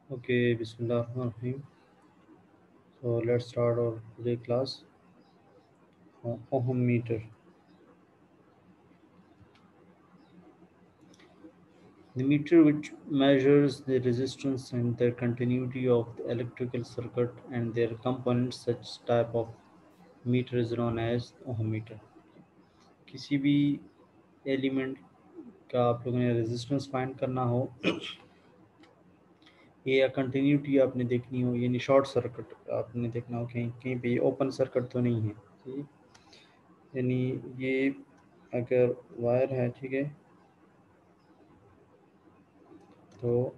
Okay, Bismillahirrahmanirrahim. So let's start our today class. Ohm meter. The meter which measures the resistance and the continuity of the electrical circuit and their components. Such type of meter is known as ohm meter. किसी भी element का आप लोगों ने resistance find करना हो या continuity आपने देखनी हो यानी शॉर्ट सर्किट आपने देखना हो कहीं कहीं पे ओपन सर्किट तो नहीं है ठीक यानी ये अगर वायर है ठीक है तो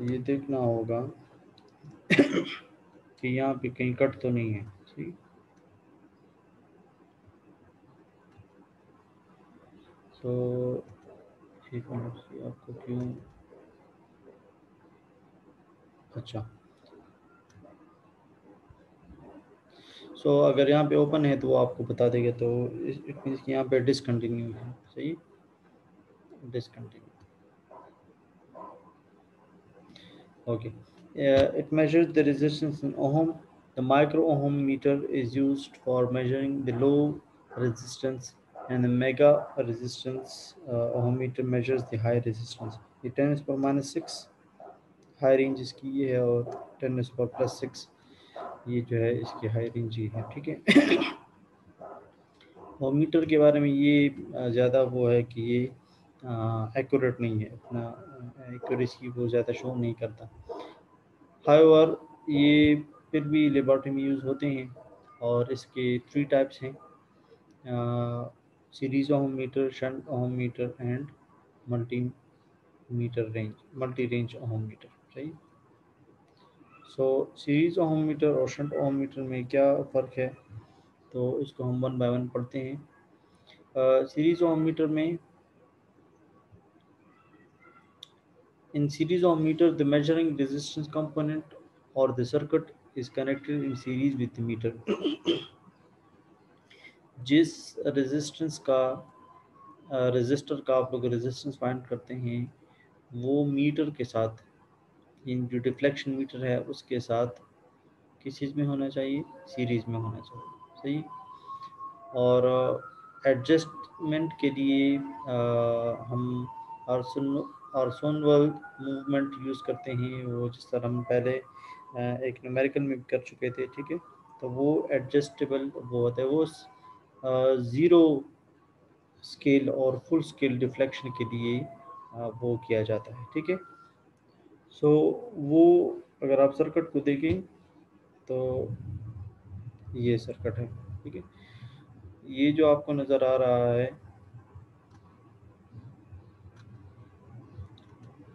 ये देखना होगा कि यहाँ पे कहीं कट तो नहीं है ठीक तो एक मिनट से आपको क्यों अच्छा अगर यहाँ पे ओपन है तो वो आपको बता देगा तो इट मीन्स कि यहाँ पे डिसकंटिन्यू है सही discontinue okay it measures the resistance in ohm. The micro ohm meter is used for measuring the low resistance, and the mega resistance ohm meter measures the high resistance. ये 10 is per minus 6 high range इसकी ये है और 10 is per plus 6 ये जो है इसकी high range ये है ठीक है ओम मीटर के बारे में ये ज़्यादा वो है कि ये एक्यूरेट नहीं है अपना एक्यूरेसी वो ज़्यादा शो नहीं करता हाउएवर ये फिर भी लेबॉर्ट्री में यूज़ होते हैं और इसके 3 टाइप्स हैं series ohm meter shunt ohm meter and multi multi range ohm meter सही सीरीज ओम मीटर और शंट ओम मीटर में क्या फ़र्क है तो इसको हम वन बाय वन पढ़ते हैं सीरीज ओम मीटर में in series ohm meter the measuring resistance component or the circuit is connected in series with the meter जिस रेजिस्टेंस का रजिस्टर का आप लोग रेजिस्टेंस फाइंड करते हैं वो मीटर के साथ इन जो डिफ्लेक्शन मीटर है उसके साथ किस चीज़ में होना चाहिए सीरीज में होना चाहिए सही और एडजस्टमेंट के लिए हम आर्सोनवल मूवमेंट यूज़ करते हैं वो जिस तरह हम पहले एक न्यूमेरिकल में कर चुके थे ठीक है तो वो एडजस्टेबल वो होता है वो ज़ीरो स्केल और फुल स्केल डिफ्लेक्शन के लिए वो किया जाता है ठीक है वो अगर आप सर्किट को देखें तो ये सर्किट है ठीक है ये जो आपको नज़र आ रहा है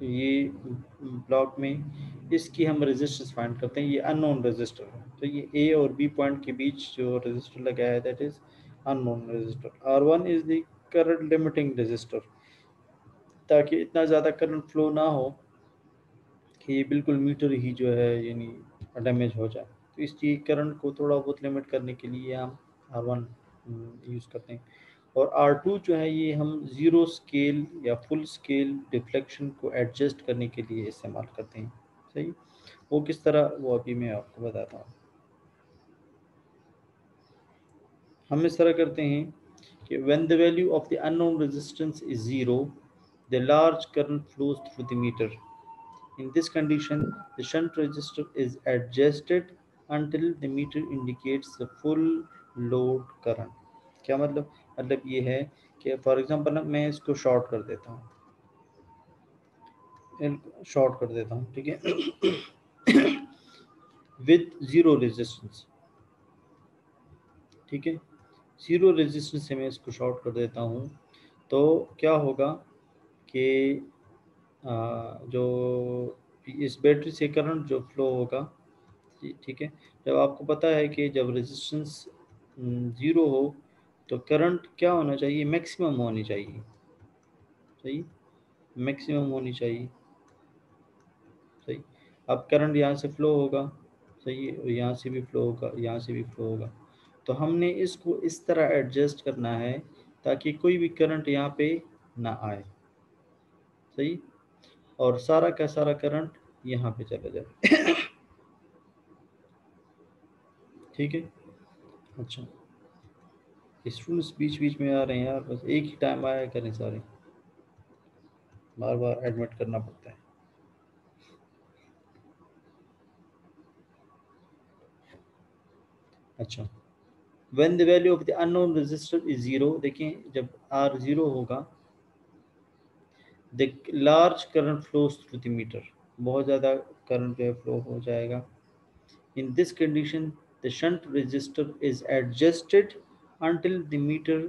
ये ब्लॉक में इसकी हम रेजिस्टेंस फाइंड करते हैं ये अननोन रेजिस्टर है तो ये ए और बी पॉइंट के बीच जो रेजिस्टर लगाया है that is unknown resistor R1 is the current limiting resistor ताकि इतना ज़्यादा करंट फ्लो ना हो कि ये बिल्कुल मीटर ही जो है यानी डैमेज हो जाए तो इस चीज़ करंट को थोड़ा बहुत लिमिट करने के लिए हम R1 यूज़ करते हैं और R2 जो है ये हम ज़ीरो स्केल या फुल स्केल डिफ्लेक्शन को एडजस्ट करने के लिए इस्तेमाल करते हैं सही वो किस तरह वो अभी मैं आपको बताता हूँ हम इस तरह करते हैं कि when the value of the unknown resistance is zero the large current flows through the meter. In this condition, the shunt resistor is adjusted until the meter indicates the full load current. क्या मतलब ये है कि for example मैं इसको short कर देता हूँ ठीक है विद ज़ीरो रेजिस्टेंस ठीक है ज़ीरो रेजिस्टेंस से मैं इसको शॉर्ट कर देता हूँ तो क्या होगा कि जो इस बैटरी से करंट जो फ्लो होगा ठीक है जब आपको पता है कि जब रेजिस्टेंस ज़ीरो हो तो करंट क्या होना चाहिए मैक्सिमम होनी चाहिए सही मैक्सिमम होनी चाहिए सही अब करंट यहाँ से फ्लो होगा सही है और यहाँ से भी फ्लो होगा यहाँ से भी फ्लो होगा तो हमने इसको इस तरह एडजस्ट करना है ताकि कोई भी करंट यहाँ पे ना आए सही। और सारा का सारा करंट यहाँ पे चला जाए। ठीक है। अच्छा, स्टूडेंट्स बीच बीच में आ रहे हैं यार, बस एक ही टाइम आया करें सारे, बार बार एडमिट करना पड़ता है। अच्छा, when the value of the unknown resistor is zero, देखें जब आर जीरो होगा, the large current flows through the meter, बहुत ज़्यादा करंट जो है फ्लो हो जाएगा। In this condition, the shunt resistor is adjusted until the meter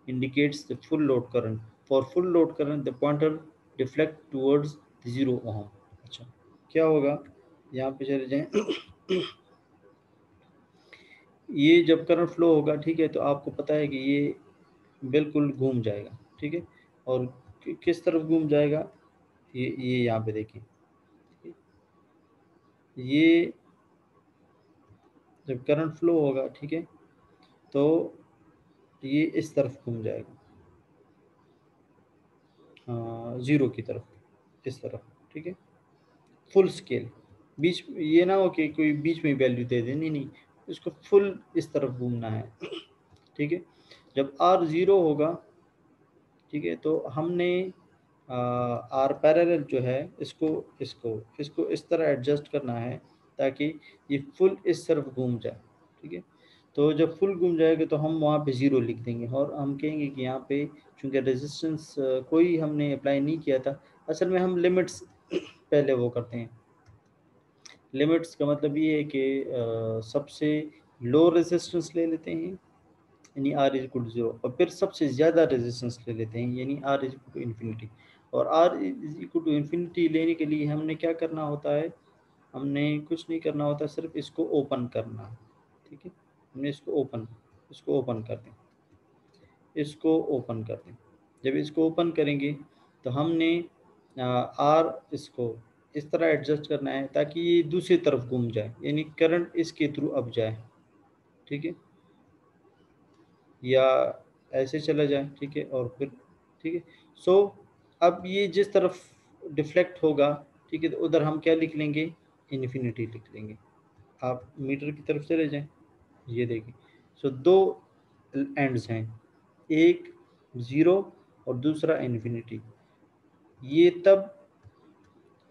indicates the full load current. For full load current, the pointer deflect towards the 0 ohm. अच्छा, क्या होगा, यहाँ पे चले जाएं। ये जब करंट फ्लो होगा, ठीक है, तो आपको पता है कि ये बिल्कुल घूम जाएगा, ठीक है। और किस तरफ घूम जाएगा, ये यहाँ पे देखिए, ये जब करंट फ्लो होगा, ठीक है, तो ये इस तरफ घूम जाएगा, ज़ीरो की तरफ, इस तरफ, ठीक है, फुल स्केल। बीच ये ना हो कि कोई बीच में वैल्यू दे दे, नहीं नहीं, इसको फुल इस तरफ घूमना है। ठीक है। जब आर ज़ीरो होगा, ठीक है, तो हमने आर पैरेलल जो है, इसको इसको इसको इस तरह एडजस्ट करना है ताकि ये फुल इस तरफ घूम जाए, ठीक है। तो जब फुल घूम जाएगा तो हम वहाँ पे ज़ीरो लिख देंगे और हम कहेंगे कि यहाँ पे चूँकि रेजिस्टेंस कोई हमने अप्लाई नहीं किया था, असल में हम लिमिट्स पहले वो करते हैं। लिमिट्स का मतलब ये है कि सबसे लो रेजिस्टेंस ले लेते हैं, यानी R is equal to zero, और फिर सबसे ज़्यादा रेजिस्टेंस ले लेते हैं, यानी R is equal to infinity. और R is equal to infinity लेने के लिए हमने क्या करना होता है, हमने कुछ नहीं करना होता, सिर्फ इसको ओपन करना है, ठीक है। हमने इसको ओपन कर दें, इसको ओपन कर दें। जब इसको ओपन करेंगे तो हमने आर इसको इस तरह एडजस्ट करना है ताकि ये दूसरी तरफ घूम जाए, यानी करंट इसके थ्रू अब जाए, ठीक है, या ऐसे चला जाए, ठीक है, और फिर ठीक है। सो अब ये जिस तरफ डिफ्लेक्ट होगा, ठीक है, तो उधर हम क्या लिख लेंगे, इन्फिनिटी लिख लेंगे। आप मीटर की तरफ चले जाएं, ये देखिए। सो दो एंड्स हैं, एक ज़ीरो और दूसरा इन्फिनिटी। ये तब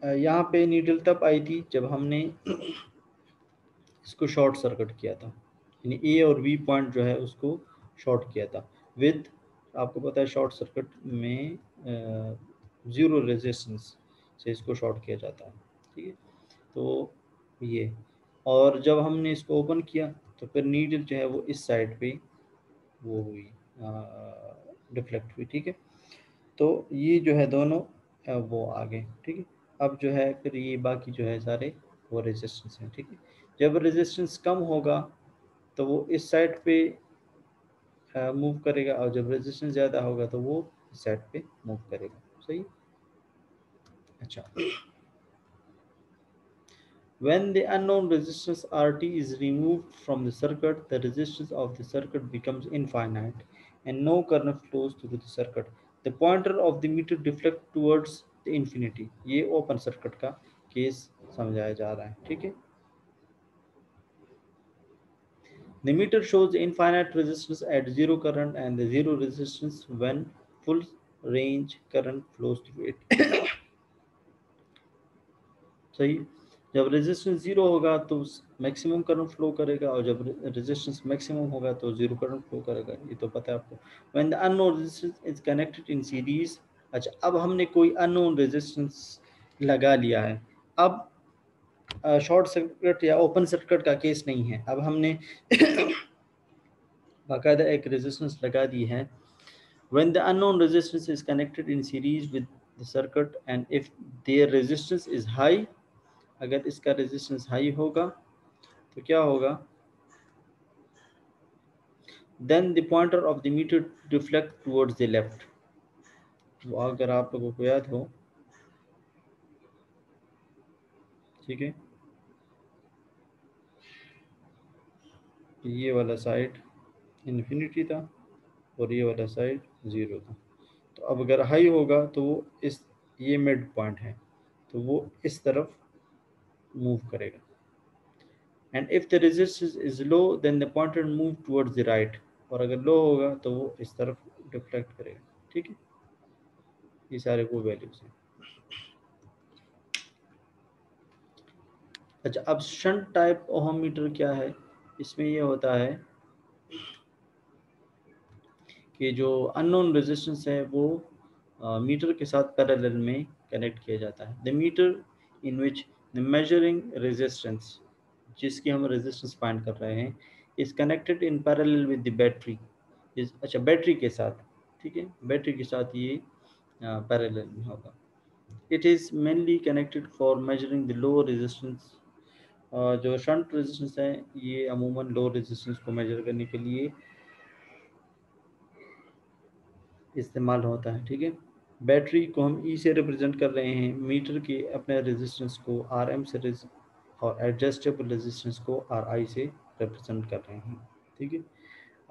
यहाँ पे नीडल तब आई थी जब हमने इसको शॉर्ट सर्किट किया था, यानी ए और बी पॉइंट जो है उसको शॉर्ट किया था विद, आपको पता है शॉर्ट सर्किट में ज़ीरो रेजिस्टेंस से इसको शॉर्ट किया जाता है, ठीक है। तो ये, और जब हमने इसको ओपन किया तो फिर नीडल जो है वो इस साइड पे वो हुई, डिफ्लेक्ट हुई, ठीक है। तो ये जो है दोनों वो आ गए, ठीक है। अब जो है फिर ये बाकी जो है सारे वो रेजिस्टेंस हैं, ठीक है। जब रेजिस्टेंस कम होगा तो वो इस साइड पे मूव करेगा, और जब रेजिस्टेंस ज़्यादा होगा तो वो इस साइड पे मूव करेगा, सही। अच्छा, when the unknown resistance RT is removed from the circuit, the resistance of the circuit becomes infinite and no current flows through the circuit. The pointer of the meter deflects towards the infinity. ये open circuit का case समझाया जा रहा है, ठीक है। The meter shows the infinite resistance at zero current and the zero resistance when full range current flows through it. सही। जब रेजिस्टेंस ज़ीरो होगा तो मैक्सिमम करंट फ्लो करेगा, और जब रेजिस्टेंस मैक्सिमम होगा तो ज़ीरो करंट फ्लो करेगा, ये तो पता है आपको। When the unknown resistance is connected in series, अच्छा अब हमने कोई अननोन रेजिस्टेंस लगा लिया है, अब शॉर्ट सर्किट या ओपन सर्किट का केस नहीं है, अब हमने बाकायदा एक रेजिस्टेंस लगा दी है। When the unknown resistance is connected in series with the circuit and if their resistance is high, अगर इसका रेजिस्टेंस हाई होगा तो क्या होगा, then the pointer of the meter deflect towards the left. तो अगर आप लोगों को याद हो, ठीक है, ये वाला साइड इन्फिनिटी था और ये वाला साइड ज़ीरो था। तो अब अगर हाई होगा तो वो इस ये मिड पॉइंट है, तो वो इस तरफ मूव करेगा। And if the resistance is low then the pointer move towards the right, और अगर लो होगा तो वो इस तरफ डिफ्लेक्ट करेगा। ठीक है, ये सारे वो वैल्यूज हैं। अच्छा, अब शंट टाइप ओहम मीटर क्या है? इसमें ये होता है कि जो अननोन रेजिस्टेंस है वो मीटर के साथ पैरेलल में कनेक्ट किया जाता है। The meter in which the measuring resistance, जिसकी हम रेजिस्टेंस फाइंड कर रहे हैं, is connected in parallel with the battery. अच्छा, बैटरी के साथ, ठीक है, बैटरी के साथ ये पैरेलल में होगा। It is mainly connected for measuring the low resistance. जो शंट रेजिस्टेंस है ये अमूमन लो रेजिस्टेंस को मेजर करने के लिए इस्तेमाल होता है। ठीक है, बैटरी को हम ई से रिप्रेजेंट कर रहे हैं, मीटर के अपने रेजिस्टेंस को आर एम से और एडजस्टेबल रेजिस्टेंस को आर आई से रिप्रेजेंट कर रहे हैं। ठीक है,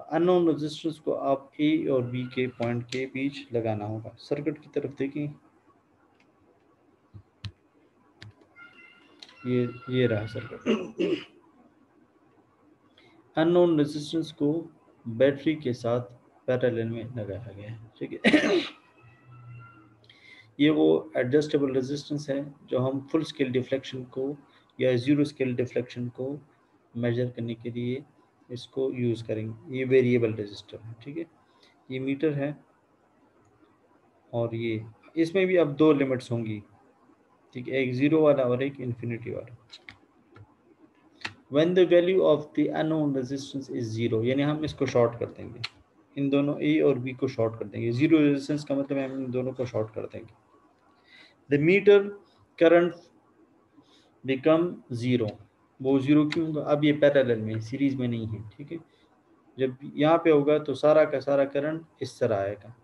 अननोन रेजिस्टेंस को आप ए और बी के पॉइंट के बीच लगाना होगा। सर्किट की तरफ देखें, ये रहा सर्किट। अननोन रेजिस्टेंस को बैटरी के साथ पैरेलल में लगाया गया है। ठीक है, ये वो एडजस्टेबल रेजिस्टेंस है जो हम फुल स्केल डिफ्लेक्शन को या ज़ीरो स्केल डिफ्लेक्शन को मेजर करने के लिए इसको यूज़ करेंगे। ये वेरिएबल रेजिस्टर है। ठीक है, ये मीटर है, और ये इसमें भी अब दो लिमिट्स होंगी। ठीक है, एक ज़ीरो वाला और एक इन्फिनिटी वाला। When the value of the unknown resistance is zero, यानी हम इसको शॉर्ट कर देंगे, इन दोनों ए और बी को शॉर्ट कर देंगे। ज़ीरो रेजिस्टेंस का मतलब हम इन दोनों को शॉर्ट कर देंगे। The meter current become zero. वो ज़ीरो क्यों होगा? अब ये पैरेलल में, सीरीज में नहीं है। ठीक है, जब यहाँ पे होगा तो सारा का सारा करंट इस तरह आएगा,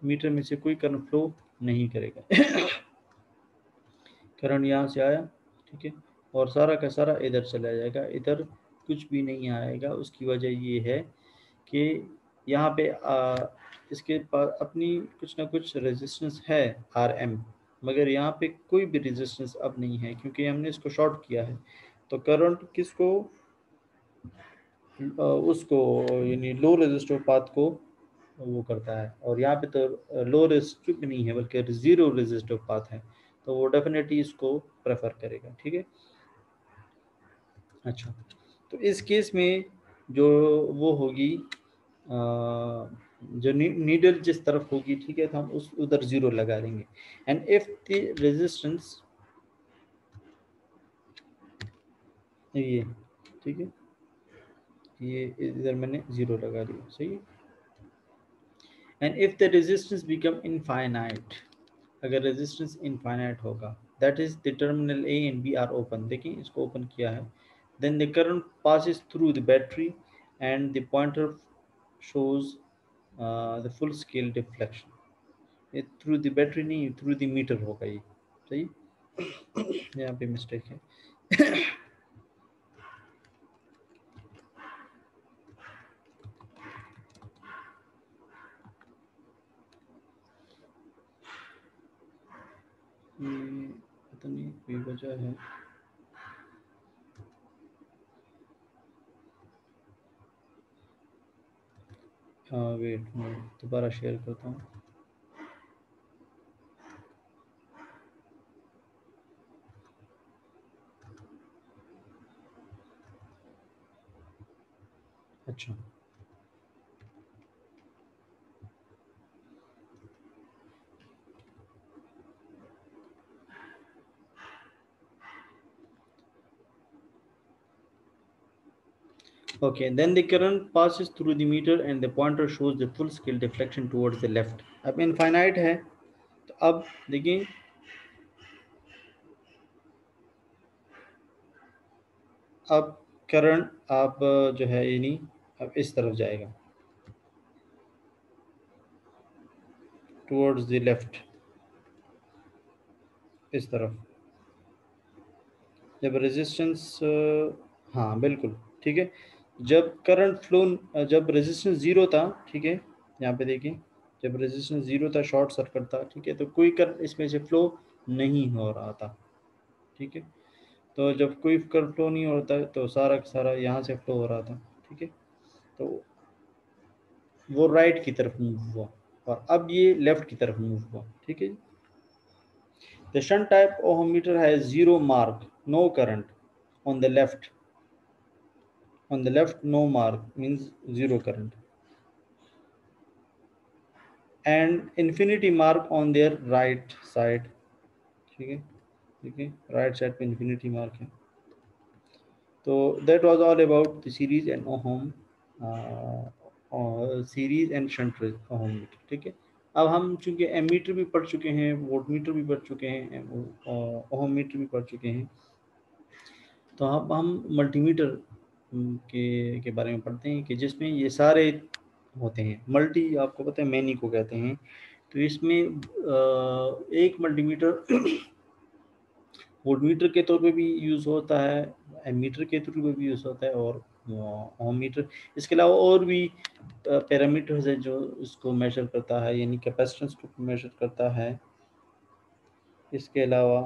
मीटर में से कोई करंट फ्लो नहीं करेगा। करंट यहाँ से आया, ठीक है, और सारा का सारा इधर चला जाएगा, इधर कुछ भी नहीं आएगा। उसकी वजह ये है कि यहाँ पे इसके पास अपनी कुछ ना कुछ रेजिस्टेंस है आर एम, मगर यहाँ पे कोई भी रेजिस्टेंस अब नहीं है क्योंकि हमने इसको शॉर्ट किया है। तो करंट किसको, उसको, यानी लो रेजिस्टिव पाथ को वो करता है। और यहाँ पे तो लो रेजिस्टिव नहीं है बल्कि ज़ीरो रेजिस्टिव पाथ है, तो वो डेफिनेटली इसको प्रेफर करेगा। ठीक है, अच्छा, तो इस केस में जो वो होगी, जो नीडल जिस तरफ होगी, ठीक है, तो हम उस उधर ज़ीरो लगा देंगे। एंड इफ द रेजिस्टेंस, ये ठीक है, ये इधर मैंने ज़ीरो लगा दिया, सही है। And if the resistance become infinite, अगर रेजिस्टेंस इनफाइनाइट होगा, that is the terminal A and B are open, देखिए इसको ओपन किया है, then the current passes through the battery and the pointer shows the full scale deflection। ये through the battery नहीं, through the metre होगा ये, सही। यहाँ पे मिस्टेक है। पता नहीं कोई वजह है। हाँ वेट, मैं दोबारा शेयर करता हूँ। अच्छा, okay, then the current passes through the meter and the pointer shows the full scale deflection towards the left। अब इनफाइनाइट है, तो अब देखिए, अब करंट आप जो है यानी अब इस तरफ जाएगा, टुवर्ड्स द लेफ्ट, इस तरफ। जब रेजिस्टेंस, हाँ बिल्कुल ठीक है, जब करंट फ्लो, जब रेजिस्टेंस ज़ीरो था, ठीक है, यहाँ पे देखिए, जब रेजिस्टेंस 0 था, शॉर्ट सर्किट था, ठीक है, तो कोई करंट इसमें से फ्लो नहीं हो रहा था, ठीक है। तो जब कोई करंट फ्लो नहीं होता है तो सारा का सारा यहाँ से फ्लो हो रहा था, ठीक है, तो वो राइट की तरफ मूव हुआ और अब ये लेफ्ट की तरफ मूव हुआ, ठीक है। The shunt type ohmmeter has zero mark, no current. On the left, no mark means zero current, and infinity mark on their right side. ठीक है, ठीक है, राइट साइड पे infinity mark है. तो that was all about the series and ohm, series and shunt ohm meter. ठीक है, अब हम चूंकि एमीटर भी पढ़ चुके हैं, वोल्ट मीटर भी पढ़ चुके हैं, ओम मीटर भी पढ़ चुके हैं, तो अब हम मल्टीमीटर के बारे में पढ़ते हैं कि जिसमें ये सारे होते हैं। मल्टी आपको पता है मैनी को कहते हैं। तो इसमें एक मल्टीमीटर वोल्टमीटर के तौर पे भी यूज़ होता है, एमीटर के थ्रू पे भी यूज़ होता है, और ओम मीटर। इसके अलावा और भी पैरामीटर्स है जो इसको मेजर करता है, यानी कैपेसिटेंस को मेजर करता है। इसके अलावा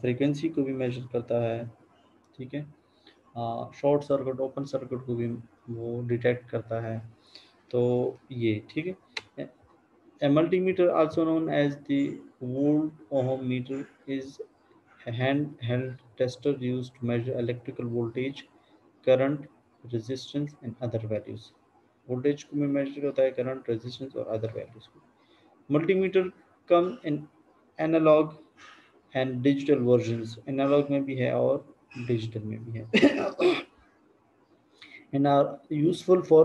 फ्रीक्वेंसी को भी मेजर करता है, ठीक है। शॉर्ट सर्किट, ओपन सर्किट को भी वो डिटेक्ट करता है। तो ये ठीक है। A multimeter, also known as the volt ohm meter, is a handheld tester used to measure electrical voltage, current, resistance and other values. Voltage को भी measure होता है, current, resistance और other values को। Multimeter come in analog and digital versions. Analog में भी है और digital में भी है and are useful for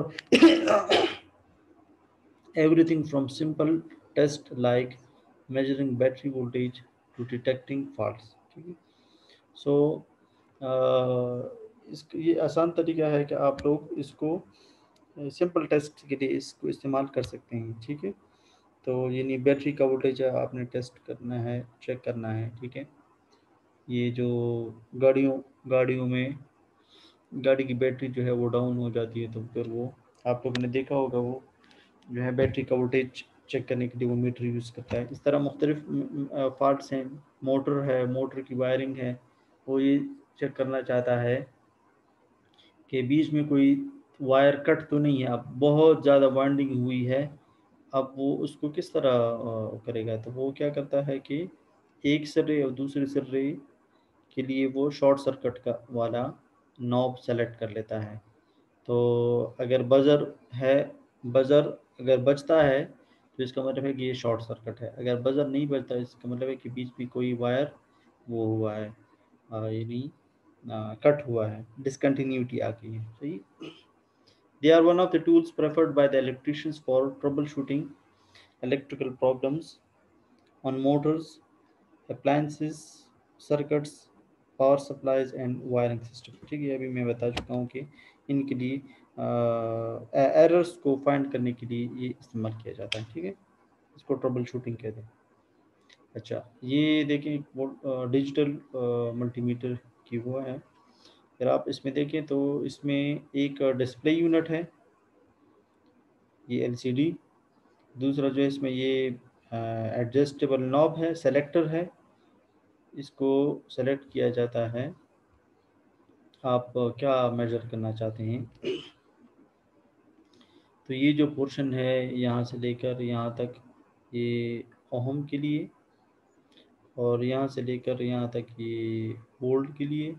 everything from simple test like measuring battery voltage to detecting faults, ठीक है। सो इसको ये आसान तरीका है कि आप लोग इसको सिंपल टेस्ट के लिए इसको इस्तेमाल कर सकते हैं, ठीक है। तो यानी बैटरी का वोल्टेज आपने टेस्ट करना है, चेक करना है, ठीक है। ये जो गाड़ियों में गाड़ी की बैटरी जो है वो डाउन हो जाती है, तो फिर वो आप लोगों ने देखा होगा, वो जो है बैटरी का वोल्टेज चेक करने के लिए वो मीटर यूज़ करता है। इस तरह मुख्तलिफ पार्ट्स हैं, मोटर है, मोटर की वायरिंग है, वो ये चेक करना चाहता है कि बीच में कोई वायर कट तो नहीं है, अब बहुत ज़्यादा वाइंडिंग हुई है, अब वो उसको किस तरह करेगा। तो वो क्या करता है कि एक सर्रे और दूसरे सर्रे के लिए वो शॉर्ट सर्किट का वाला नॉब सेलेक्ट कर लेता है। तो अगर बज़र अगर बजता है तो इसका मतलब है कि ये शॉर्ट सर्किट है। अगर बज़र नहीं बजता इसका मतलब है कि बीच में कोई वायर वो हुआ है, यानी कट हुआ है, डिसकंटिन्यूटी आ गई है, सही। They are one of the tools preferred by the electricians for troubleshooting electrical problems on motors, appliances, circuits, power supplies and wiring system, ठीक है। अभी मैं बता चुका हूँ कि इनके लिए एरर्स को फाइंड करने के लिए ये इस्तेमाल किया जाता है, ठीक है। इसको ट्रबल शूटिंग कहते हैं। अच्छा, ये देखें डिजिटल मल्टीमीटर की वो है। अगर आप इसमें देखें तो इसमें एक डिस्प्ले यूनिट है, ये एलसीडी। दूसरा जो है इसमें ये एडजस्टेबल नॉब है, सेलेक्टर है, इसको सेलेक्ट किया जाता है आप क्या मेजर करना चाहते हैं। तो ये जो पोर्शन है यहाँ से लेकर यहाँ तक, ये ओहम के लिए, और यहाँ से लेकर यहाँ तक ये वोल्ट के लिए,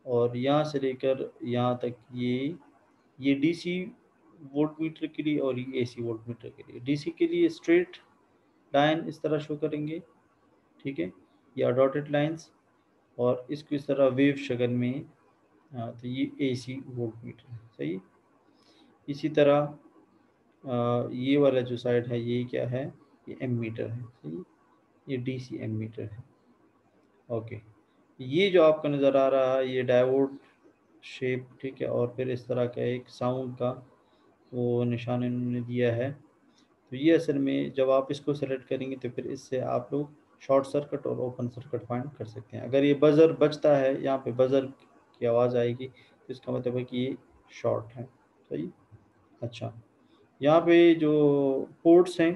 और यहाँ से लेकर यहाँ तक ये डीसी वोल्ट मीटर के लिए, और ये एसी वोल्ट मीटर के लिए। डीसी के लिए स्ट्रेट लाइन इस तरह शो करेंगे, ठीक है, या डॉटेड लाइंस, और इसको इस तरह वेव शक्ल में। तो ये एसी वोल्ट मीटर है, सही। इसी तरह ये वाला जो साइड है ये क्या है, ये एमीटर है, सही। ये डीसी एमीटर है, ओके। ये जो आपको नज़र आ रहा है ये डायोड शेप, ठीक है, और फिर इस तरह का एक साउंड का वो निशान इन्होंने दिया है। तो ये असल में जब आप इसको सेलेक्ट करेंगे तो फिर इससे आप लोग शॉर्ट सर्किट और ओपन सर्किट फाइंड कर सकते हैं। अगर ये बज़र बजता है, यहाँ पे बज़र की आवाज़ आएगी, तो इसका मतलब है कि ये शॉर्ट है, सही। अच्छा, यहाँ पे जो पोर्ट्स हैं,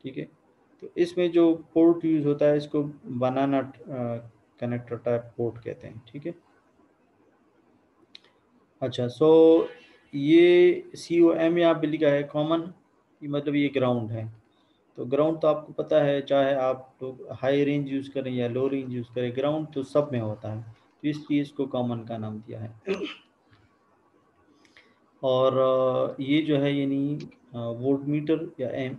ठीक है, तो इसमें जो पोर्ट यूज होता है इसको बनाना कनेक्टर टाइप पोर्ट कहते हैं, ठीक है। अच्छा, सो ये COM यहाँ पे लिखा है कॉमन, मतलब ये ग्राउंड है। तो ग्राउंड तो आपको पता है, चाहे आप तो हाई रेंज यूज़ करें या लो रेंज यूज़ करें, ग्राउंड तो सब में होता है, तो इसलिए इसको कॉमन का नाम दिया है। और ये जो है यानी वोल्ट मीटर या एम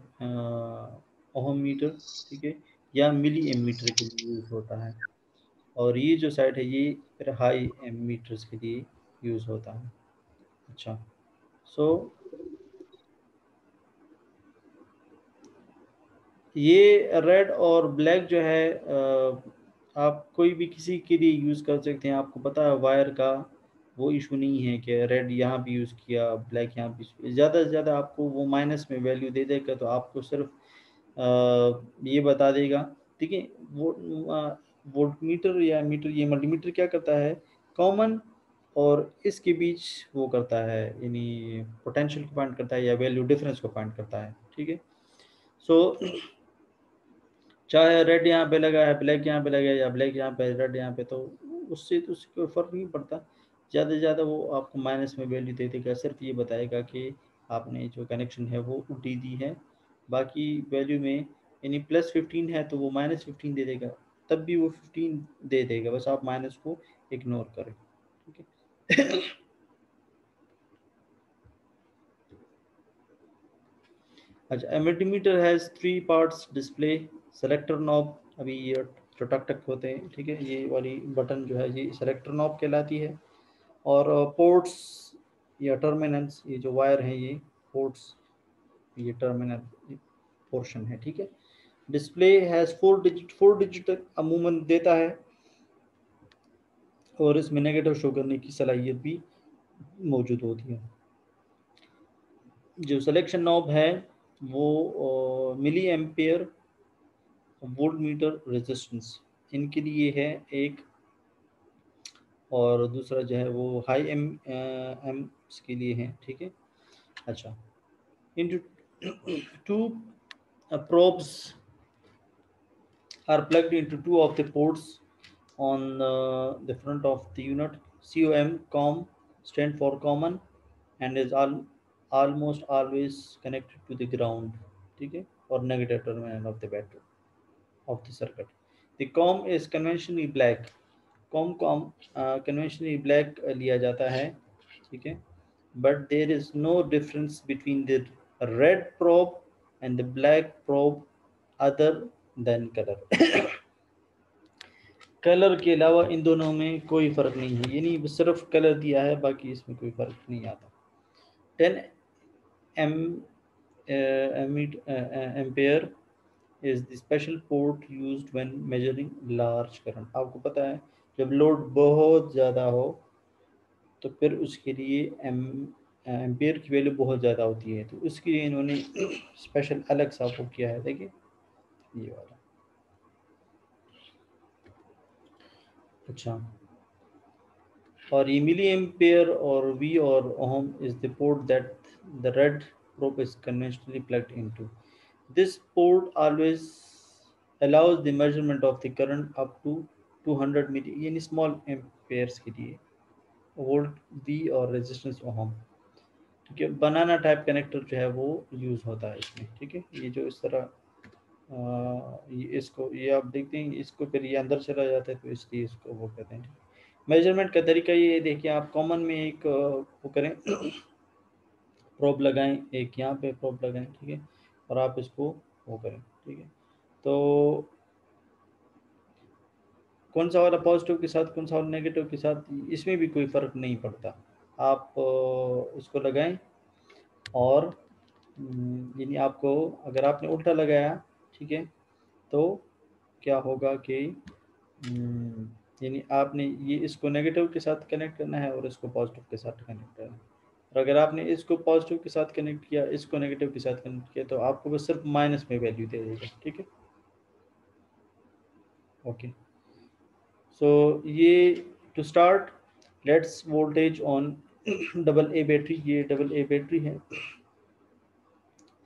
ओहम मीटर, ठीक है, या मिली एम मीटर के लिए यूज़ होता है। और ये जो साइड है ये फिर हाई एम मीटर्स के लिए यूज़ होता है। अच्छा, सो ये रेड और ब्लैक जो है आप कोई भी किसी के लिए यूज़ कर सकते हैं। आपको पता है वायर का वो इशू नहीं है कि रेड यहाँ भी यूज़ किया, ब्लैक यहाँ भी, ज़्यादा से ज़्यादा आपको वो माइनस में वैल्यू दे देगा, तो आपको सिर्फ ये बता देगा, ठीक है। वो वोल्ट मीटर या मीटर, ये मल्टीमीटर क्या करता है, कॉमन और इसके बीच वो करता है, यानी पोटेंशियल को फाइंड करता है या वैल्यू डिफरेंस को फाइंड करता है, ठीक है। सो चाहे रेड यहाँ पे लगा है, ब्लैक यहाँ पे लगा है, या ब्लैक यहाँ पे रेड यहाँ पे, तो उससे तो उससे कोई फ़र्क नहीं पड़ता। ज़्यादा से ज़्यादा वो आपको माइनस में वैल्यू दे देगा, सिर्फ ये बताएगा कि आपने जो कनेक्शन है वो उल्टी दी है। बाकी वैल्यू में यानी +15 है तो वो -15 दे देगा, तब भी वो 15 दे देगा, बस आप माइनस को इग्नोर करें, ठीक है। अच्छा, a multimeter has 3 parts: display, selector knob, अभी ये जो टक टक होते हैं, ठीक है, ये वाली बटन जो है ये सेलेक्टर नॉब कहलाती है। और पोर्ट्स या टर्मिनल्स, ये जो वायर हैं ये पोर्ट्स, ये टर्मिनल पोर्शन है, ठीक है। डिस्प्ले हैज़ 4 डिजिट अमूमन देता है, और इसमें नेगेटिव शो करने की सलाहियत भी मौजूद होती है। जो सिलेक्शन नॉब है वो milli ampere, volt meter, resistance, इनके लिए है एक, और दूसरा जो है वो हाई एम्स के लिए है, ठीक है। अच्छा, into two probes are plugged into two of the ports on the front of the unit. COM stand for common and is almost always connected to the ground, ठीक है, or negative terminal of the battery of the circuit. The COM is conventionally black. COM conventionally black लिया जाता है, ठीक है, but there is no difference between the red probe and the black probe other than color. Colour के अलावा इन दोनों में कोई फ़र्क नहीं है, यानी सिर्फ कलर दिया है, बाकी इसमें कोई फ़र्क नहीं आता। 10 M ampere is the special port used when measuring large current. आपको पता है जब लोड बहुत ज़्यादा हो तो फिर उसके लिए एम्पेयर की वैल्यू बहुत ज़्यादा होती है, तो उसके लिए इन्होंने स्पेशल अलग सा वो किया है, देखिए ये वाला। अच्छा, और ये मिली एम्पेयर और वी और ohm is the port that the red probe is conventionally plugged into. This port always allows the measurement of the current up to 200 milli, यानी स्मॉल एम्पेयर्स के लिए, वोल्ट वी और रेजिस्टेंस ओम, ठीक है। बनाना type connector जो है वो use होता है इसमें, ठीक है। ये जो इस तरह ये इसको ये आप देखते हैं, इसको फिर ये अंदर चला जाता है, तो इसलिए इसको वो कहते हैं। मेजरमेंट का तरीका ये देखिए, आप कॉमन में एक वो करें, प्रोब लगाएं, एक यहाँ पे प्रोब लगाएं, ठीक है, और आप इसको वो करें, ठीक है। तो कौन सा वाला पॉजिटिव के साथ, कौन सा वाला नेगेटिव के साथ, इसमें भी कोई फ़र्क नहीं पड़ता। आप इसको लगाएं, और यानी आपको अगर आपने उल्टा लगाया, ठीक है, तो क्या होगा कि यानी आपने ये इसको नेगेटिव के साथ कनेक्ट करना है और इसको पॉजिटिव के साथ कनेक्ट करना है। और अगर आपने इसको पॉजिटिव के साथ कनेक्ट किया, इसको नेगेटिव के साथ कनेक्ट किया, तो आपको बस सिर्फ माइनस में वैल्यू दे देगा, ठीक है। ओके, सो ये to start let's voltage on double A battery, ये डबल ए बैटरी है,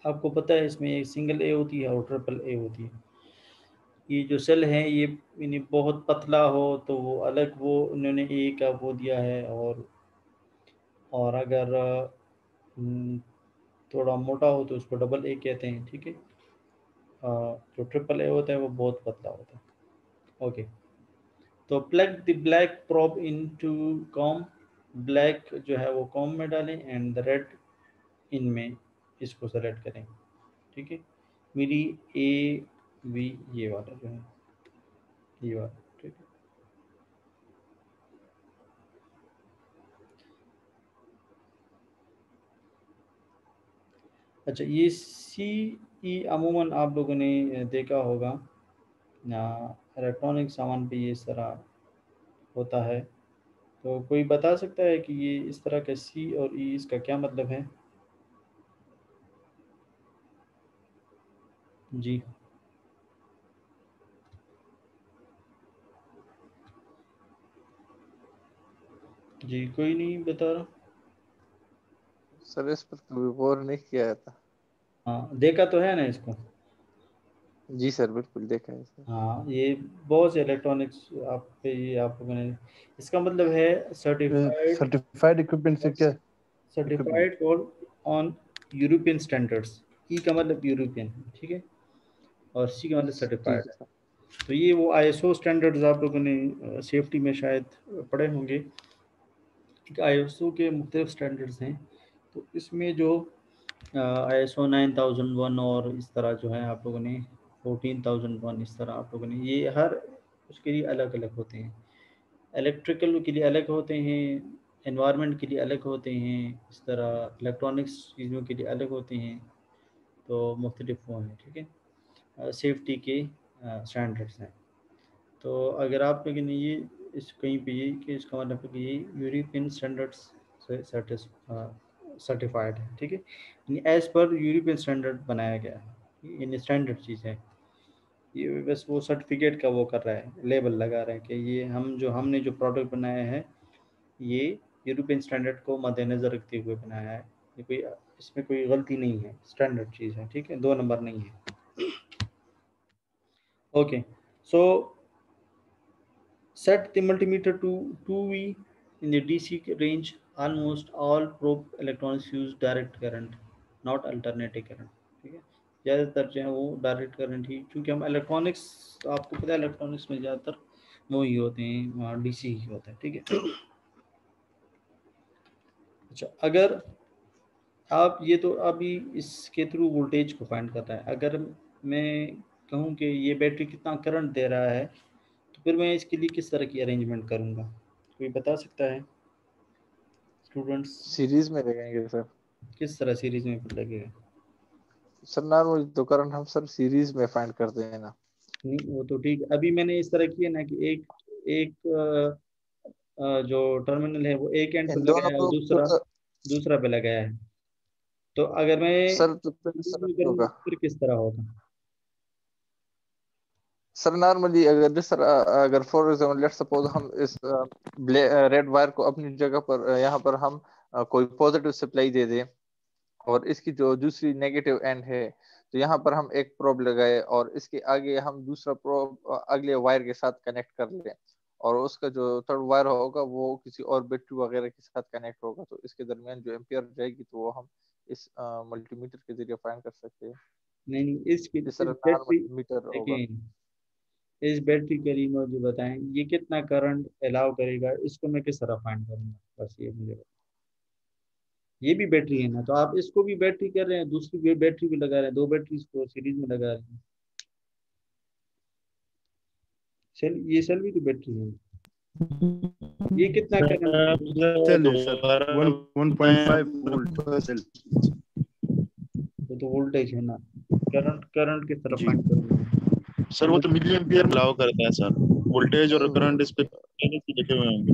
आपको पता है इसमें एक सिंगल ए होती है और ट्रिपल ए होती है। ये जो सेल है ये इन्हें बहुत पतला हो तो वो अलग, वो उन्होंने ए का वो दिया है, और अगर थोड़ा मोटा हो तो उसको डबल ए कहते हैं, ठीक है। जो ट्रिपल ए होता है वो बहुत पतला होता है। ओके, तो plug the black probe into com, black जो है वो कॉम में डालें एंड द रेड इनमें, इसको सेलेक्ट करें, ठीक है। मेरी ए बी ये वाला जो है, ये वाला, ठीक है। अच्छा, ये सी ई अमूमन आप लोगों ने देखा होगा ना, इलेक्ट्रॉनिक सामान पे ये इस तरह होता है। तो कोई बता सकता है कि ये इस तरह का सी और ई इसका क्या मतलब है? जी जी, कोई नहीं बता रहा। सर इस पर कभी गौर नहीं किया था। हाँ, देखा तो है ना इसको। जी सर, बिल्कुल देखा है सर। हाँ, ये बहुत से इलेक्ट्रॉनिक्स आप पे ये आप लोगों ने, इसका मतलब है सर्टिफाइड, सर्टिफाइड इक्विपमेंट से क्या? इक्विपमेंट सर्टिफाइड और ऑन यूरोपियन स्टैंडर्ड्स। ई का मतलब यूरोपियन, ठीक है, और सी का मतलब ठीक सर्टिफाइड है है। सर। तो ये वो आईएसओ स्टैंडर्ड्स आप लोगों ने सेफ्टी में शायद पढ़े होंगे। आईएसओ के मुख्तलिफ स्टैंडर्ड्स हैं। तो इसमें जो आईएसओ 9001 और इस तरह जो है आप लोगों ने 14001, इस तरह आप लोगों ने, ये हर उसके लिए अलग अलग होते हैं। इलेक्ट्रिकल के लिए अलग होते हैं, एनवायरनमेंट के लिए अलग होते हैं, इस तरह इलेक्ट्रॉनिक्स चीज़ों के लिए अलग होते हैं। तो मुख्तलिफ वो हैं, ठीक है, सेफ्टी के स्टैंडर्ड्स हैं। तो अगर आप लेकिन ये इस कहीं पे ये कि इसका मतलब है कि ये यूरोपियन स्टैंडर्ड्स से सर्टिफाइड है, ठीक है, यानी एज़ पर यूरोपियन स्टैंडर्ड बनाया गया है, यानी स्टैंडर्ड चीज़ है। ये बस वो सर्टिफिकेट का वो कर रहा है, लेबल लगा रहा है कि ये हमने जो प्रोडक्ट बनाया है ये यूरोपियन स्टैंडर्ड को मद्देनज़र रखते हुए बनाया है। ये कोई, इसमें कोई गलती नहीं है, स्टैंडर्ड चीज़ है, ठीक है, 2 नंबर नहीं है। Okay, so set the multimeter to 2V in the DC range. Almost all probe electronics use direct current, not alternating current, ठीक है। ज़्यादातर जो है वो डायरेक्ट करंट ही, क्योंकि हम इलेक्ट्रॉनिक्स, आपको पता है इलेक्ट्रॉनिक्स में ज़्यादातर वो ही होते हैं, डीसी ही होता है, ठीक है। अच्छा, अगर आप ये तो अभी इसके थ्रू वोल्टेज को फाइंड करता है, अगर मैं कहूँ कि ये बैटरी कितना करंट दे रहा है तो फिर मैं इसके लिए किस तरह की अरेंजमेंट करूँगा? कोई बता सकता है स्टूडेंट्स? सीरीज में लगाएंगे सर। किस तरह सीरीज में फिर लगेगा? सर नॉर्मल तो करंट हम सर सीरीज में फाइंड करते हैं ना। नहीं, वो तो ठीक, अभी मैंने इस तरह किया ना कि एक एक जो टर्मिनल है वो एक एंड पे इन दोनों लगाया है और को दूसरा दूसरा पे लगाया है। तो अगर मैं सर तो फिर सीरीज सर में होगा। करूँगा तो फिर किस तरह होगा? सर नॉर्मली अगर जिस तरह अगर फॉर एग्जाम्पल लेट्स सपोज हम इस रेड वायर को अपनी जगह पर यहाँ पर हम कोई पॉजिटिव सप्लाई दे दें और इसकी जो दूसरी नेगेटिव एंड है तो यहाँ पर हम एक प्रोब लगाए और इसके आगे हम दूसरा प्रोब अगले वायर के साथ कनेक्ट कर लें और उसका जो थर्ड वायर होगा वो किसी और बैटरी वगैरह के साथ कनेक्ट होगा तो इसके दरमियान जो एम्पियर जाएगी तो वो हम इस मल्टीमीटर के जरिए फाइंड कर सकते हैं। नहीं नहीं, इस इस तरह बैटरी, नॉर्मल मीटर होगा। लेकिन इस बैटरी के लिए मुझे बताएं ये कितना करंट अलाउ करेगा, इसको मैं किस तरह फाइंड करूंगा, बस ये मुझे बताएं। ये भी बैटरी है ना, तो आप इसको भी बैटरी कर रहे हैं, दूसरी भी बैटरी भी लगा रहे हैं, 2 बैटरी को सीरीज में लगा रहे हैं। सेल, ये सेल भी तो बैटरी है, ये कितना करंट देगा? सेल है सर, 1.5 वोल्ट सेल। तो वोल्टेज है ना, करंट करंट किस तरह जी फाइंड करोगे? सर वो तो मिली एम्पियर में अलाउ करता है सर, वोल्टेज और नहीं करंट इस पे लिखे हुए होंगे।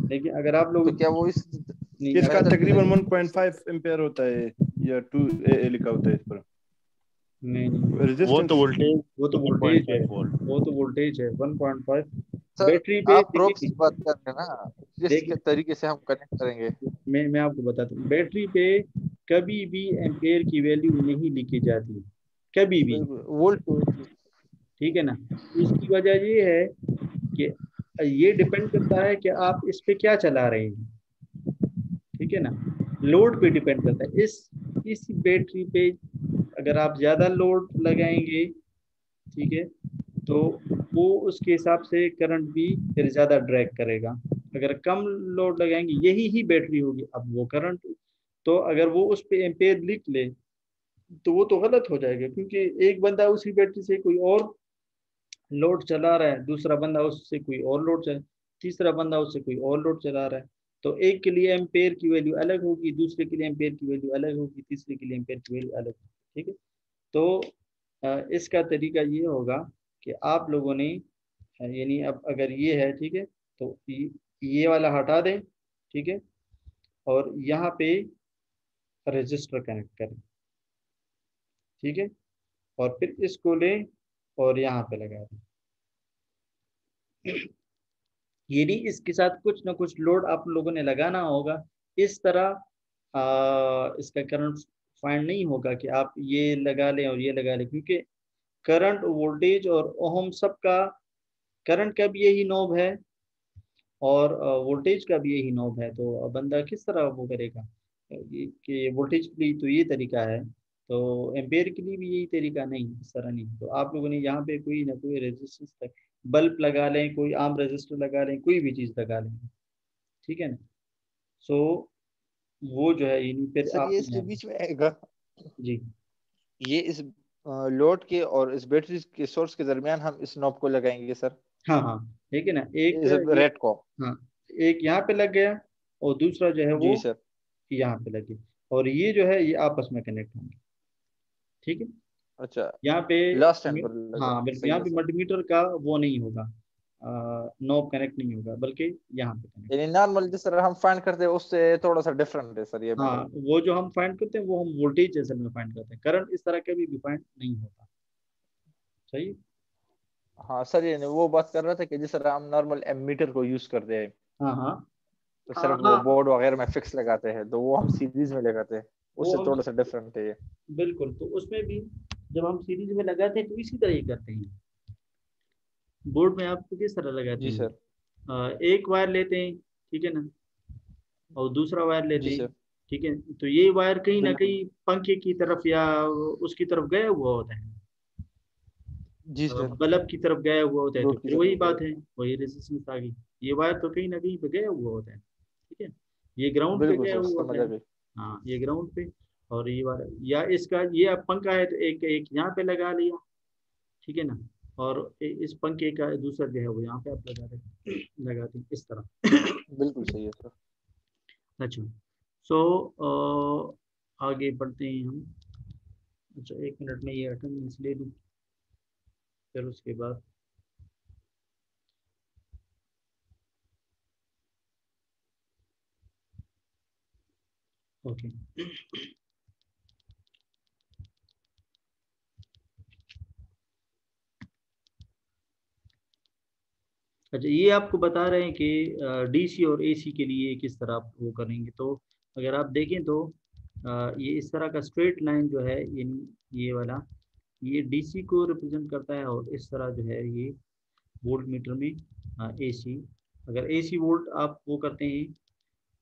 लेकिन अगर आप लोग तो क्या वो इस नहीं, इसका अगर तकरीबन 1.5 एम्पेयर होता है या 2 ए लिखा होता है इस पर। नहीं नहीं, वो रेजिस्टेंस तो वोल्टेज वो तो वोल्टेज है, 1.5 वोल्ट। वो तो वोल्टेज है 1.5। सर बैटरी पे आप प्रोब्स देखिए, की बात कर रहे हैं ना, जिस देखिए तरीके से हम कनेक्ट करेंगे। मैं आपको बताता हूँ, बैटरी पे कभी भी एम्पेयर की वैल्यू नहीं लिखी जाती, कभी भी। बिल्कुल वोल्ट ठीक है ना। इसकी वजह ये है कि ये डिपेंड करता है कि आप इस पे क्या चला रहे हैं। ठीक है ना, लोड पे डिपेंड करता है। इस बैटरी पे अगर आप ज्यादा लोड लगाएंगे, ठीक है, तो वो उसके हिसाब से करंट भी फिर ज्यादा ड्रैग करेगा। अगर कम लोड लगाएंगे, यही ही बैटरी होगी, अब वो करंट, तो अगर वो उस पे एम्पेयर लिख ले तो वो तो गलत हो जाएगा, क्योंकि एक बंदा उसी बैटरी से कोई और लोड चला रहा है, दूसरा बंदा उससे कोई और लोड चला, तीसरा बंदा उससे कोई और लोड चला रहा है। तो एक के लिए एम्पेयर की वैल्यू अलग होगी, दूसरे के लिए एम्पेयर की वैल्यू अलग होगी, तीसरे के लिए एम्पेयर की वैल्यू अलग होगी। ठीक है। तो इसका तरीका ये होगा कि आप लोगों ने यानी अब अगर ये है, ठीक है, तो ये वाला हटा दें, ठीक है, और यहाँ पे रजिस्टर कनेक्ट करें, ठीक है, और फिर इसको लें और यहाँ पे लगा दें। यदि इसके साथ कुछ ना कुछ लोड आप लोगों ने लगाना होगा, इस तरह इसका करंट फाइंड नहीं होगा कि आप ये लगा लें और ये लगा लें, क्योंकि करंट, वोल्टेज और ओहम सबका, करंट का भी यही नोब है और वोल्टेज का भी यही नोब है। तो बंदा किस तरह वो करेगा कि वोल्टेज के लिए तो ये तरीका है, तो एम्पेयर के लिए भी यही तरीका, नहीं इस तरह नहीं। तो आप लोगों ने यहाँ पे कोई ना कोई रेजिस्टेंस तक, बल्ब लगा लें, कोई आम रेजिस्टर लगा लें, कोई भी चीज़ लगा लें। ठीक है ना। सो वो जो है यानी फिर सर आप ये इसके यहाँ पे, बीच में आएगा, जी ये इस लोड के और इस बैटरी के सोर्स के दरमियान हम इस नॉब को लगाएंगे सर, हाँ हाँ, ठीक है ना, एक इस ये, रेड को। हाँ, एक यहाँ पे लग गया और दूसरा जो है वो जी सर। यहाँ पे लगे, और ये जो है ये आपस में कनेक्ट होंगे। ठीक है। अच्छा, यहाँ पे लास्ट टाइम पर लगा, हाँ बिल्कुल, सही यहाँ है पे सर। मल्टीमीटर का वो नहीं होगा, नॉब कनेक्ट नहीं होगा, बल्कि यहाँ पे कनेक्ट। यानी नॉर्मल जिस तरह हम फाइंड करते हैं उससे थोड़ा सा डिफरेंट है सर ये हाँ, मेथड। वो जो हम फाइंड करते हैं वो हम वोल्टेज असल में फाइंड करते हैं, करंट इस तरह कभी भी फाइंड नहीं होता। सही। हाँ सर, ये वो बात कर रहा था कि जिस तरह हम नॉर्मल एमीटर को यूज करते हैं, हाँ हाँ तो हाँ सिर्फ वो हाँ, बोर्ड वगैरह में फिक्स लगाते हैं, तो वो हम सीरीज में लगाते हैं, वो उससे हम थोड़ा सा डिफरेंट है ये। बिल्कुल, तो उसमें भी जब हम सीरीज में लगाते हैं तो इसी तरह ही करते हैं। बोर्ड में आपको किस तरह लगाते जी हैं, सर। एक वायर लेते हैं, ठीक है ना, और दूसरा वायर लेते जी हैं। सर। ठीक है, तो ये वायर कहीं ना बिल्कुल। कहीं पंखे की तरफ या उसकी तरफ गया हुआ होता है, जी सर। बल्ब की तरफ गया हुआ होता है, तो लोड की फिर वही तरफ गए। बात है, वही रेजिस्टेंस आ गई। ये वायर तो कहीं ना कहीं पे गया हुआ होता है। ठीक है, ये ग्राउंड पे बिल्कुल गया सर, हुआ होता समझ है। आ गई। हाँ, ये ग्राउंड पे, और ये वाला, या इसका ये अब पंखा है तो एक एक यहाँ पे लगा लिया, ठीक है ना, और इस पंखे का दूसरा जो है वो यहाँ पे आप लगा दें, लगाते हैं इस तरह। बिल्कुल सही है सर। अच्छा। सो आगे बढ़ते हैं हम। अच्छा, 1 मिनट में ये अटेंडेंस ले लूँ, फिर उसके बाद ओके। अच्छा, ये आपको बता रहे हैं कि डीसी और एसी के लिए किस तरह आप वो करेंगे। तो अगर आप देखें तो ये इस तरह का स्ट्रेट लाइन जो है, ये वाला, ये डीसी को रिप्रेजेंट करता है, और इस तरह जो है ये वोल्ट मीटर में एसी, अगर एसी वोल्ट आप वो करते हैं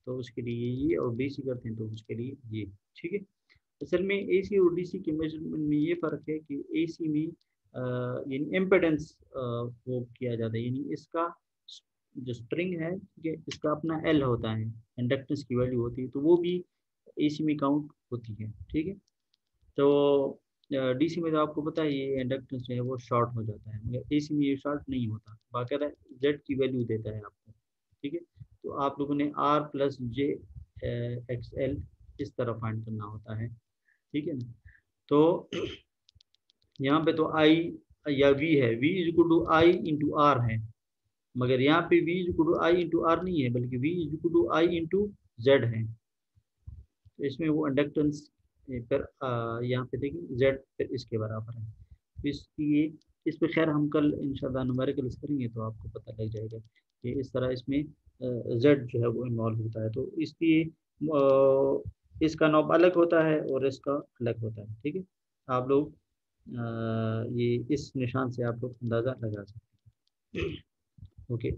तो उसके लिए ये, और डीसी करते हैं तो उसके लिए ये। ठीक है। असल में एसी और डीसी के मेजरमेंट में ये फ़र्क है कि एसी में यानी इम्पेडेंस वो किया जाता है, यानी इसका जो स्ट्रिंग है, ठीक है, इसका अपना एल होता है, इंडक्टेंस की वैल्यू होती है, तो वो भी एसी में काउंट होती है। ठीक है। तो डीसी में तो आपको पता है ये इंडक्टेंस जो है वो शॉर्ट हो जाता है, मगर एसी में ये शॉर्ट नहीं होता, बाकायदा जेड की वैल्यू देता है आपको। ठीक है। तो आप लोगों ने R plus J X L इस तरह फाइंड करना होता है। ठीक है ना। तो यहाँ पे तो आई या वी है, V is equal to I into R है, मगर यहाँ पे V is equal to I into R नहीं है, बल्कि V is equal to I into Z है। तो इसमें वो इंडक्टेंस फिर यहाँ पे देखिए z फिर इसके बराबर है। तो इसलिए इस पे खैर हम कल इंशाल्लाह न्यूमेरिकल्स करेंगे तो आपको पता लग जाएगा कि इस तरह इसमें z जो है वो इन्वॉल्व होता है। तो इसलिए इसका नॉब अलग होता है और इसका अलग होता है। ठीक है, आप लोग ये इस निशान से आप लोग अंदाज़ा लगा सकते हैं। ओके,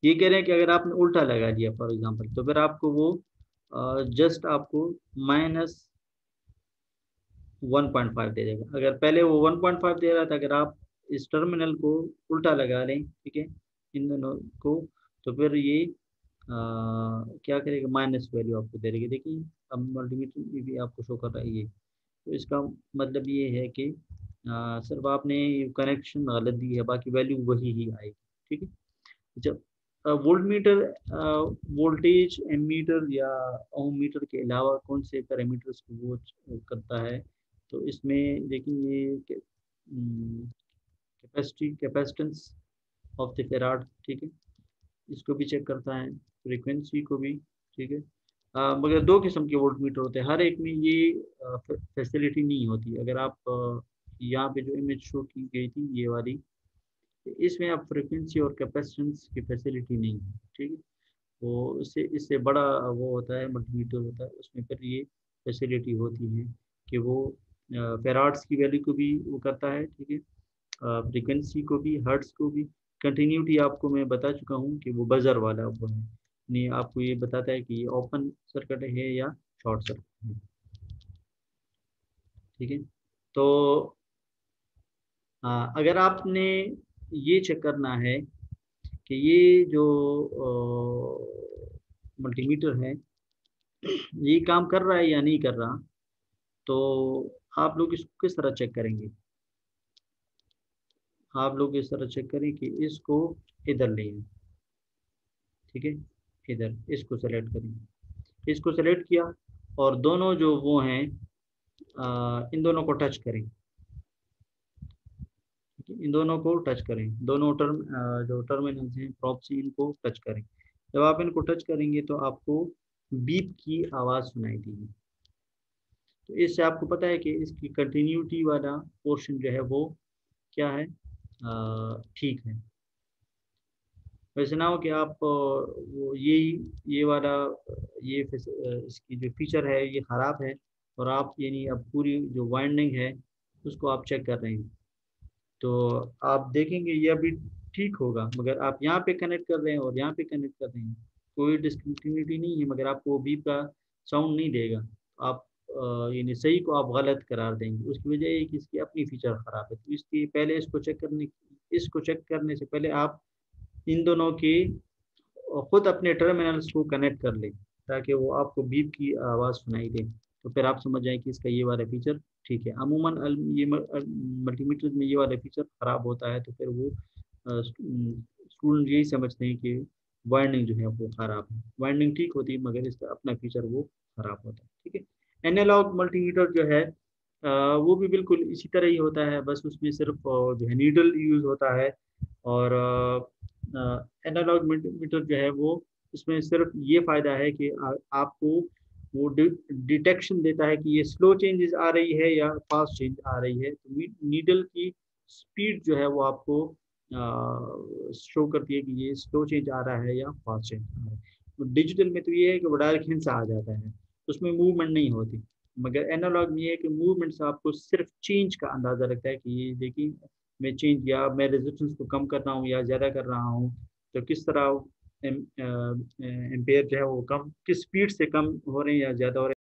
ये कह रहे हैं कि अगर आपने उल्टा लगा दिया फॉर एग्जांपल तो फिर आपको वो जस्ट आपको -1.5 दे देगा। अगर पहले वो 1.5 दे रहा था, अगर आप इस टर्मिनल को उल्टा लगा लें, ठीक है, इन दोनों को, तो फिर ये क्या करेगा, माइनस वैल्यू आपको दे देगी। देखिए अब मल्टीमीटर में भी आपको शो कर रहा है ये। तो इसका मतलब ये है कि सिर्फ आपने कनेक्शन गलत दी है, बाकी वैल्यू वही ही आएगी। ठीक है, जब वोल्ट मीटर वोल्टेज एमीटर या ओम मीटर के अलावा कौन से पैरामीटर्स को वो करता है, तो इसमें देखेंगे capacity capacitance of the farad, ठीक है, इसको भी चेक करता है, फ्रीक्वेंसी को भी। ठीक है, मगर दो किस्म के वोल्ट मीटर होते हैं, हर एक में ये फैसिलिटी नहीं होती। अगर आप यहाँ पे जो इमेज शो की गई थी ये वाली, इसमें अब फ्रिक्वेंसी और कैपेसिटेंस की फैसिलिटी नहीं है। ठीक है, वो इससे बड़ा वो होता है मल्टीमीटर होता है, उसमें फिर ये फैसिलिटी होती है कि वो फेराड्स की वैल्यू को भी वो करता है। ठीक है, फ्रीक्वेंसी को भी, हर्ट्स को भी। कंटिन्यूटी आपको मैं बता चुका हूँ कि वो बजर वाला वो है, नहीं आपको ये बताता है कि ये ओपन सर्किट है या शॉर्ट सर्किट है। ठीक है, तो अगर आपने ये चेक करना है कि ये जो मल्टीमीटर है ये काम कर रहा है या नहीं कर रहा, तो आप लोग इसको किस तरह चेक करेंगे। आप लोग इस तरह चेक करें कि इसको इधर ले आए, ठीक है, इधर इसको सेलेक्ट करें, इसको सेलेक्ट किया और दोनों जो वो हैं इन दोनों को टच करें। इन दोनों को टच करें, दोनों जो टर्मिनल्स हैं प्रॉप्स इनको टच करें। जब आप इनको टच करेंगे तो आपको बीप की आवाज़ सुनाई देगी। तो इससे आपको पता है कि इसकी कंटिन्यूटी वाला पोर्शन जो है वो क्या है, ठीक है। वैसे ना हो कि आप वो ये वाला इसकी जो फीचर है ये ख़राब है और आप यानी अब पूरी जो वाइंडिंग है उसको आप चेक कर रहे हैं, तो आप देखेंगे ये अभी ठीक होगा, मगर आप यहाँ पे कनेक्ट कर रहे हैं और यहाँ पे कनेक्ट कर रहे हैं, कोई डिस्कंटिन्यूटी नहीं है, मगर आपको बीप का साउंड नहीं देगा। आप यानी सही को आप गलत करार देंगे। उसकी वजह ये कि इसकी अपनी फीचर ख़राब है। तो इसकी पहले इसको चेक करने से पहले आप इन दोनों की खुद अपने टर्मिनल्स को कनेक्ट कर लें ताकि वो आपको बीप की आवाज़ सुनाई दे, तो फिर आप समझ जाएं कि इसका ये वाला फीचर ठीक है। अमूमन ये मल्टीमीटर में ये वाला फीचर ख़राब होता है तो फिर वो स्टूडेंट यही समझते हैं कि वाइंडिंग जो है वो ख़राब है। वाइंडिंग ठीक होती है मगर इसका अपना फीचर वो ख़राब होता है। ठीक है, एनालॉग मल्टीमीटर जो है वो भी बिल्कुल इसी तरह ही होता है, बस उसमें सिर्फ जो है नीडल यूज़ होता है। और एनालॉग मल्टीमीटर जो है वो इसमें सिर्फ ये फ़ायदा है कि आपको वो डिटेक्शन देता है कि ये स्लो चेंजेस आ रही है या फास्ट चेंज आ रही है। तो नीडल की स्पीड जो है वो आपको शो करती है कि ये स्लो चेंज आ रहा है या फास्ट चेंज आ रहा है। तो डिजिटल में तो ये है कि वो डायरेक्ट हिंसा आ जाता है, उसमें मूवमेंट नहीं होती, मगर एनालॉग में ये है कि मूवमेंट से आपको सिर्फ चेंज का अंदाज़ा लगता है कि ये देखिए मैं चेंज या मैं रेजिस्टेंस को कम कर रहा हूँ या ज़्यादा कर रहा हूँ, तो किस तरह एम्पेयर जो है वो कम किस स्पीड से कम हो रहे हैं या ज़्यादा हो रहे हैं।